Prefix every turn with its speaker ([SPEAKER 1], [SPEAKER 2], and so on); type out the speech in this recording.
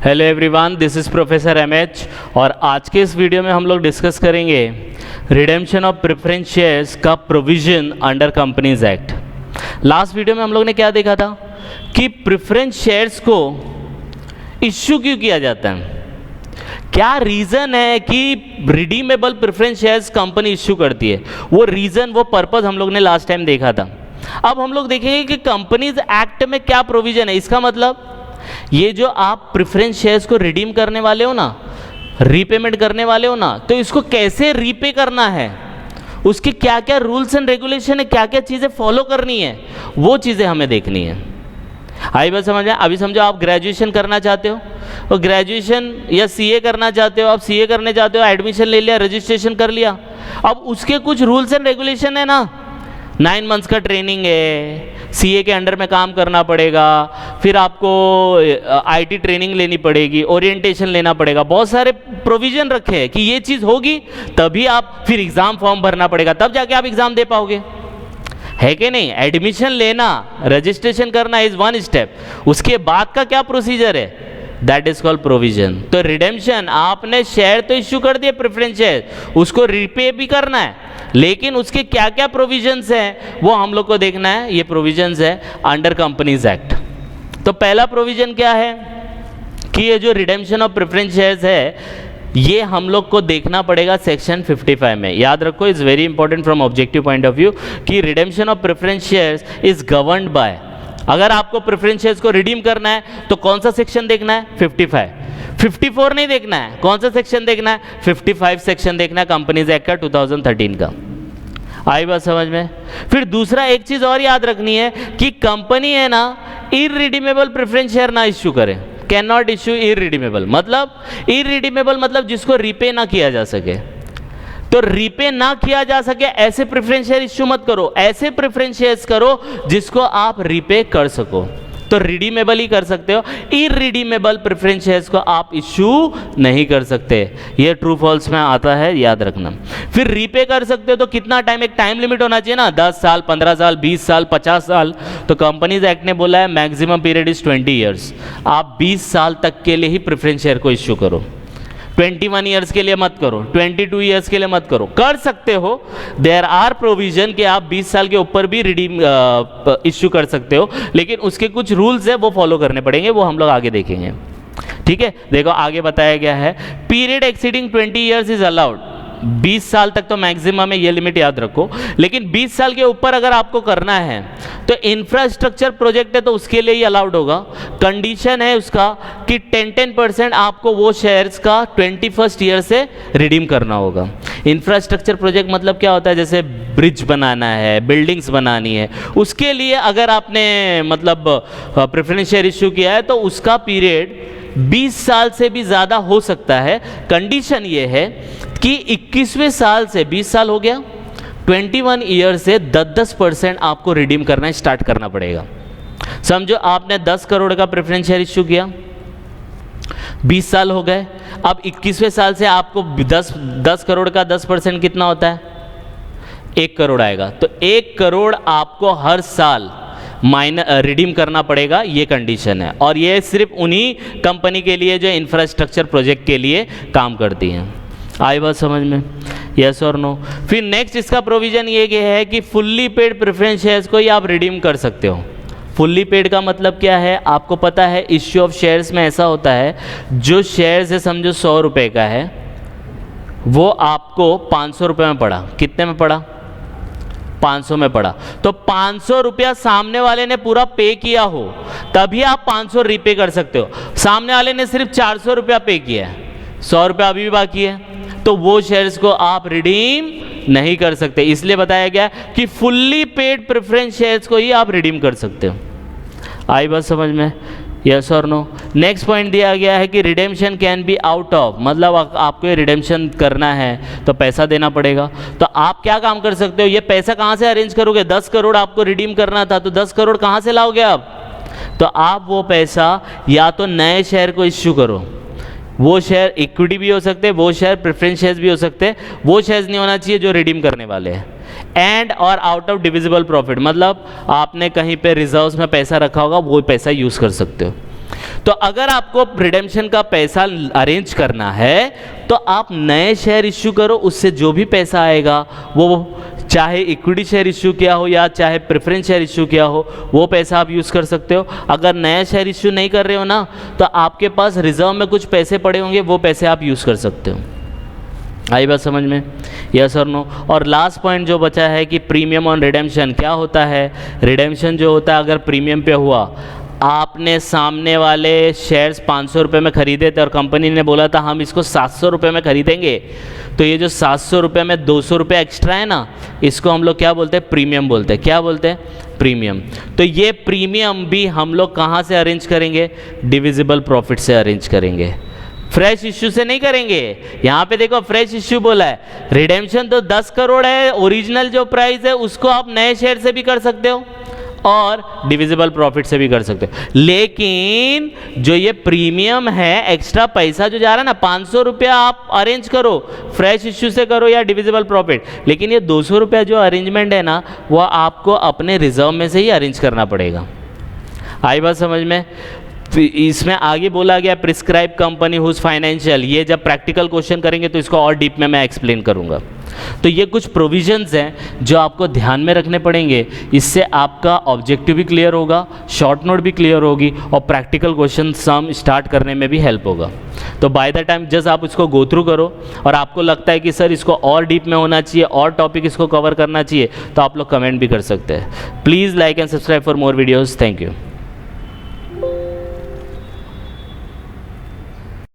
[SPEAKER 1] Hello everyone, this is professor MH और आज के इस वीडियो में हम लोग डिस्कस करेंगे रिडेम्पशन ऑफ प्रेफरेंस शेयर्स का provision under companies act. Last video में हम लोग ने क्या देखा था कि प्रेफरेंस शेयर्स को इश्यू क्यों किया जाता है, क्या रीज़न है कि redeemable preference shares company issue करती है। वो रीज़न, वो पर्पज़ हम लोग ने लास्ट टाइम देखा था। अब हम लोग देखेंगे कि कंपनीज एक्ट में क्या प्रोविज़न है। इसका मतलब ये जो आप प्रेफरेंस शेयर्स को रिडीम करने वाले हो ना, रीपेमेंट करने वाले हो ना, तो इसको कैसे रीपे करना है, उसके क्या क्या रूल्स एंड रेगुलेशन है, क्या क्या चीज़ें फॉलो करनी है, वो चीज़ें हमें देखनी है। आई बात समझ में? अभी समझो आप ग्रेजुएशन करना चाहते हो, तो ग्रेजुएशन या सीए करना चाहते हो, आप सीए करने चाहते हो, एडमिशन ले लिया, रजिस्ट्रेशन कर लिया। अब उसके कुछ रूल्स एंड रेगुलेशन है ना, 9 मंथ्स का ट्रेनिंग है, सीए के अंडर में काम करना पड़ेगा, फिर आपको आईटी ट्रेनिंग लेनी पड़ेगी, ओरिएंटेशन लेना पड़ेगा, बहुत सारे प्रोविज़न रखे हैं कि ये चीज़ होगी तभी आप, फिर एग्ज़ाम फॉर्म भरना पड़ेगा, तब जाके आप एग्ज़ाम दे पाओगे, है कि नहीं। एडमिशन लेना, रजिस्ट्रेशन करना इज़ वन स्टेप, उसके बाद का क्या प्रोसीजर है, दैट इज कॉल्ड प्रोविजन। तो रिडेम्पशन, आपने शेयर तो इश्यू कर दिए प्रेफरेंस शेयर, उसको रिपे भी करना है, लेकिन उसके क्या क्या प्रोविजंस हैं वो हम लोग को देखना है। ये प्रोविजंस है अंडर कंपनीज एक्ट। तो पहला प्रोविजन क्या है कि ये जो रिडेम्पशन ऑफ प्रेफरेंस शेयर्स है, ये हम लोग को देखना पड़ेगा सेक्शन 55 में। याद रखो, is very important from objective point of view कि redemption of preference shares is governed by, अगर आपको प्रेफरेंस शेयर्स को रिडीम करना है तो कौन सा सेक्शन देखना है, 55। 54 नहीं देखना है, कौन सा सेक्शन देखना है, 55 सेक्शन देखना है कंपनीज एक्ट का 2013 का। आई बात समझ में? फिर दूसरा एक चीज़ और याद रखनी है कि कंपनी है ना, इररिडीमेबल प्रेफरेंस शेयर ना इश्यू करे, कैन नॉट इश्यू इररिडीमेबल। मतलब इररिडीमेबल मतलब जिसको रिपे ना किया जा सके, तो रिपे ना किया जा सके ऐसे प्रेफरेंस शेयर इश्यू मत करो, ऐसे प्रेफरेंस शेयर्स करो जिसको आप रिपे कर सको। तो रिडीमेबल ही कर सकते हो, इररिडीमेबल प्रेफरेंस शेयर्स को आप इश्यू नहीं कर सकते। ये ट्रू फॉल्स में आता है, याद रखना। फिर रिपे कर सकते हो तो कितना टाइम, एक टाइम लिमिट होना चाहिए ना, 10 साल, 15 साल, 20 साल, 50 साल। तो कंपनीज एक्ट ने बोला है मैक्सिमम पीरियड इज 20 ईयर्स। आप 20 साल तक के लिए ही प्रेफरेंस शेयर को इश्यू करो, 21 ईयर्स के लिए मत करो, 22 ईयर्स के लिए मत करो। कर सकते हो, देयर आर प्रोविजन कि आप 20 साल के ऊपर भी रिडीम इश्यू कर सकते हो, लेकिन उसके कुछ रूल्स है वो फॉलो करने पड़ेंगे, वो हम लोग आगे देखेंगे। ठीक है, देखो आगे बताया गया है, period exceeding 20 years is allowed. 20 साल तक तो मैक्सिमम है, ये लिमिट याद रखो, लेकिन 20 साल के ऊपर अगर आपको करना है तो इंफ्रास्ट्रक्चर प्रोजेक्ट है तो उसके लिए ही अलाउड होगा। कंडीशन है उसका कि 10% आपको वो शेयर्स का 21st ईयर से रिडीम करना होगा। इंफ्रास्ट्रक्चर प्रोजेक्ट मतलब क्या होता है, जैसे ब्रिज बनाना है, बिल्डिंग्स बनानी है, उसके लिए अगर आपने मतलब प्रेफरेंस शेयर इश्यू किया है तो उसका पीरियड 20 साल से भी ज़्यादा हो सकता है। कंडीशन ये है कि 21वें साल से, 20 साल हो गया, 21 ईयर से 10% आपको रिडीम करना स्टार्ट करना पड़ेगा। समझो आपने 10 करोड़ का प्रेफरेंस शेयर इश्यू किया, 20 साल हो गए, अब 21वें साल से आपको 10 करोड़ का 10% कितना होता है, 1 करोड़ आएगा। तो 1 करोड़ आपको हर साल रिडीम करना पड़ेगा, ये कंडीशन है। और ये सिर्फ उन्हीं कंपनी के लिए जो इंफ्रास्ट्रक्चर प्रोजेक्ट के लिए काम करती हैं। आई बात समझ में? यस और नो? फिर नेक्स्ट इसका प्रोविजन ये है कि फुल्ली पेड प्रेफरेंस शेयर्स को ही आप रिडीम कर सकते हो। फुल्ली पेड का मतलब क्या है, आपको पता है इश्यू ऑफ शेयर्स में ऐसा होता है, जो शेयर्स है समझो 100 रुपये का है, वो आपको 500 रुपये में पड़ा। कितने में पड़ा? 500 में पड़ा। तो 500 रुपया सामने वाले ने पूरा पे किया हो तभी आप 500 रिपे कर सकते हो। सामने वाले ने सिर्फ 400 रुपया पे किया है, 100 रुपया अभी भी बाकी है, तो वो शेयर्स को आप रिडीम नहीं कर सकते। इसलिए बताया गया कि फुल्ली पेड प्रेफरेंस शेयर्स को ही आप रिडीम कर सकते हो। आई बात समझ में? यस और नो? नेक्स्ट पॉइंट दिया गया है कि redemption can be out of, मतलब आपको ये रिडेम्पशन करना है तो पैसा देना पड़ेगा। तो आप क्या काम कर सकते हो, ये पैसा कहाँ से अरेंज करोगे? 10 करोड़ आपको रिडीम करना था, तो 10 करोड़ कहाँ से लाओगे आप? तो आप वो पैसा या तो नए शेयर को इश्यू करो, वो शेयर इक्विटी भी हो सकते हैं, वो शेयर प्रेफरेंस शेयर्स भी हो सकते हैं, वो शेयर्स नहीं होना चाहिए जो रिडीम करने वाले हैं। एंड और आउट ऑफ डिविजिबल प्रॉफिट, मतलब आपने कहीं पे रिजर्व्स में पैसा रखा होगा, वो पैसा यूज़ कर सकते हो। तो अगर आपको रिडेम्पशन का पैसा अरेंज करना है तो आप नए शेयर इश्यू करो, उससे जो भी पैसा आएगा वो चाहे इक्विटी शेयर इश्यू किया हो या चाहे प्रेफरेंस शेयर इश्यू किया हो, वो पैसा आप यूज़ कर सकते हो। अगर नया शेयर इश्यू नहीं कर रहे हो ना, तो आपके पास रिजर्व में कुछ पैसे पड़े होंगे, वो पैसे आप यूज़ कर सकते हो। आई बात समझ में? यस और नो। और लास्ट पॉइंट जो बचा है कि प्रीमियम ऑन रिडेम्पशन क्या होता है। रिडेम्पशन जो होता है अगर प्रीमियम पे हुआ, आपने सामने वाले शेयर्स 500 रुपये में ख़रीदे थे और कंपनी ने बोला था हम इसको 700 रुपये में ख़रीदेंगे, तो ये जो 700 रुपये में 200 रुपये एक्स्ट्रा है ना, इसको हम लोग क्या बोलते हैं? प्रीमियम बोलते हैं। क्या बोलते हैं? प्रीमियम। तो ये प्रीमियम भी हम लोग कहाँ से अरेंज करेंगे? डिविजिबल प्रॉफिट से अरेंज करेंगे, फ्रेश इश्यू से नहीं करेंगे। यहाँ पे देखो फ्रेश इश्यू बोला है, रिडेम्पशन तो 10 करोड़ है, ओरिजिनल जो प्राइस है उसको आप नए शेयर से भी कर सकते हो और डिविजिबल प्रॉफिट से भी कर सकते हो। लेकिन जो ये प्रीमियम है, एक्स्ट्रा पैसा जो जा रहा है ना, 500 रुपया आप अरेंज करो, फ्रेश इश्यू से करो या डिविजिबल प्रॉफिट, लेकिन ये 200 रुपया जो अरेंजमेंट है ना, वो आपको अपने रिजर्व में से ही अरेंज करना पड़ेगा। आई बात समझ में? इसमें आगे बोला गया प्रिस्क्राइब कंपनी हुज फाइनेंशियल, ये जब प्रैक्टिकल क्वेश्चन करेंगे तो इसको और डीप में मैं एक्सप्लेन करूंगा। तो ये कुछ प्रोविजंस हैं जो आपको ध्यान में रखने पड़ेंगे, इससे आपका ऑब्जेक्टिव भी क्लियर होगा, शॉर्ट नोट भी क्लियर होगी और प्रैक्टिकल क्वेश्चन सम स्टार्ट करने में भी हेल्प होगा। तो बाय द टाइम जस्ट आप इसको गो थ्रू करो और आपको लगता है कि सर इसको और डीप में होना चाहिए और टॉपिक इसको कवर करना चाहिए, तो आप लोग कमेंट भी कर सकते हैं। Please like and subscribe for more videos. Thank you.